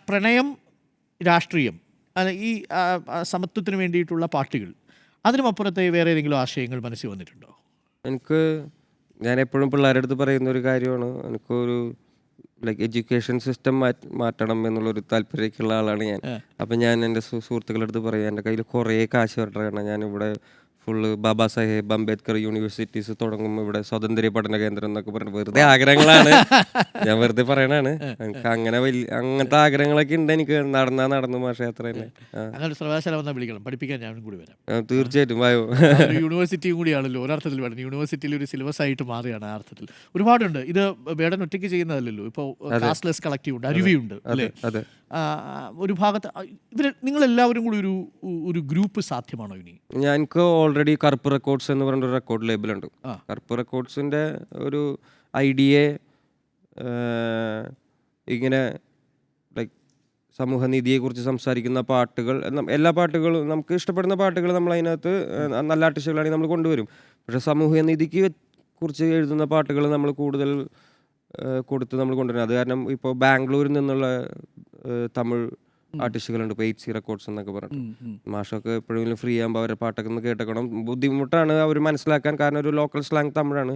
പ്രണയം, രാഷ്ട്രീയം, അല്ല ഈ സമത്വത്തിന് വേണ്ടിയിട്ടുള്ള പാട്ടുകൾ, അതിനുമപ്പുറത്തെ വേറെ ഏതെങ്കിലും ആശയങ്ങൾ മനസ്സിൽ വന്നിട്ടുണ്ടോ? എനിക്ക് ഞാൻ എപ്പോഴും പിള്ളേരുടെ അടുത്ത് പറയുന്ന ഒരു കാര്യമാണ്, എനിക്കൊരു ലൈക്ക് എഡ്യൂക്കേഷൻ സിസ്റ്റം മാറ്റണം എന്നുള്ളൊരു താല്പര്യമൊക്കെയുള്ള ആളാണ് ഞാൻ. അപ്പം ഞാൻ എൻ്റെ സുഹൃത്തുക്കളുടെ അടുത്ത് പറയും, എൻ്റെ കയ്യിൽ കുറേ കാശ് വരട്ടെ, കാരണം ഞാനിവിടെ ഫുള്ള് ബാബാ സാഹേബ് അംബേദ്കർ യൂണിവേഴ്സിറ്റീസ് തുടങ്ങുമ്പോൾ ഇവിടെ സ്വതന്ത്ര പഠന കേന്ദ്രം എന്നൊക്കെ പറഞ്ഞ് വെറുതെ ആഗ്രഹങ്ങളാണ്, ഞാൻ വെറുതെ പറയണാണ്. എനിക്ക് അങ്ങനെ അങ്ങനത്തെ ആഗ്രഹങ്ങളൊക്കെ ഉണ്ട്. എനിക്ക് നടന്നു പക്ഷേ അത്ര തന്നെ. അങ്ങനെ ഒരു സർവകലാശാല വന്നാൽ വിളിക്കണം, പഠിപ്പിക്കാൻ ഞാനും കൂടി വരാം. തീർച്ചയായിട്ടും വായോ. യൂണിവേഴ്സിറ്റിയും കൂടിയാണല്ലോ ഒരർത്ഥത്തിൽ വേണം, യൂണിവേഴ്സിറ്റിയിൽ ഒരു സിലബസ് ആയിട്ട് മാറുകയാണ്. ആ അർത്ഥത്തിൽ ഒരുപാടുണ്ട്. ഇത് വേടൻ ഒറ്റയ്ക്ക് ചെയ്യുന്നതല്ലല്ലോ. ഇപ്പോൾ കാസ്റ്റ്ലെസ് കളക്റ്റീവ് ഉണ്ട്, അരുവിയുണ്ട് അല്ലേ? ഒരു ഭാഗത്ത് നിങ്ങളെല്ലാവരും കൂടി ഒരു ഗ്രൂപ്പ് സാധ്യമാണോ ഇനി? ഞങ്ങൾക്ക് ഓൾറെഡി കറുപ്പ് റെക്കോർഡ്സ് എന്ന് പറഞ്ഞൊരു റെക്കോർഡ് ലേബിളുണ്ട്. കറുപ്പ് റെക്കോർഡ്സിൻ്റെ ഒരു ഐഡിയ ഇങ്ങനെ ലൈക്ക് സമൂഹനീതിയെക്കുറിച്ച് സംസാരിക്കുന്ന പാട്ടുകൾ, എല്ലാ പാട്ടുകളും നമുക്ക് ഇഷ്ടപ്പെടുന്ന പാട്ടുകൾ നമ്മൾ അതിനകത്ത് നല്ല ആർട്ടിസ്റ്റുകളാണെങ്കിൽ നമ്മൾ കൊണ്ടുവരും. പക്ഷേ സമൂഹനീതിക്ക് കുറിച്ച് എഴുതുന്ന പാട്ടുകൾ നമ്മൾ കൂടുതൽ കൊടുത്ത് നമ്മൾ കൊണ്ടുവരും. അത് കാരണം ഇപ്പോൾ ബാംഗ്ലൂരിൽ നിന്നുള്ള തമിഴ് ആർട്ടിസ്റ്റുകളുണ്ട്, ഇപ്പോൾ 8C റെക്കോർഡ്സ് എന്നൊക്കെ പറഞ്ഞിട്ട്. മാഷൊക്കെ എപ്പോഴെങ്കിലും ഫ്രീ ആകുമ്പോൾ അവരുടെ പാട്ടൊക്കെ ഒന്ന് കേട്ടേക്കണം. ബുദ്ധിമുട്ടാണ് അവർ മനസ്സിലാക്കാൻ, കാരണം ഒരു ലോക്കൽ സ്ലാങ് തമിഴാണ്.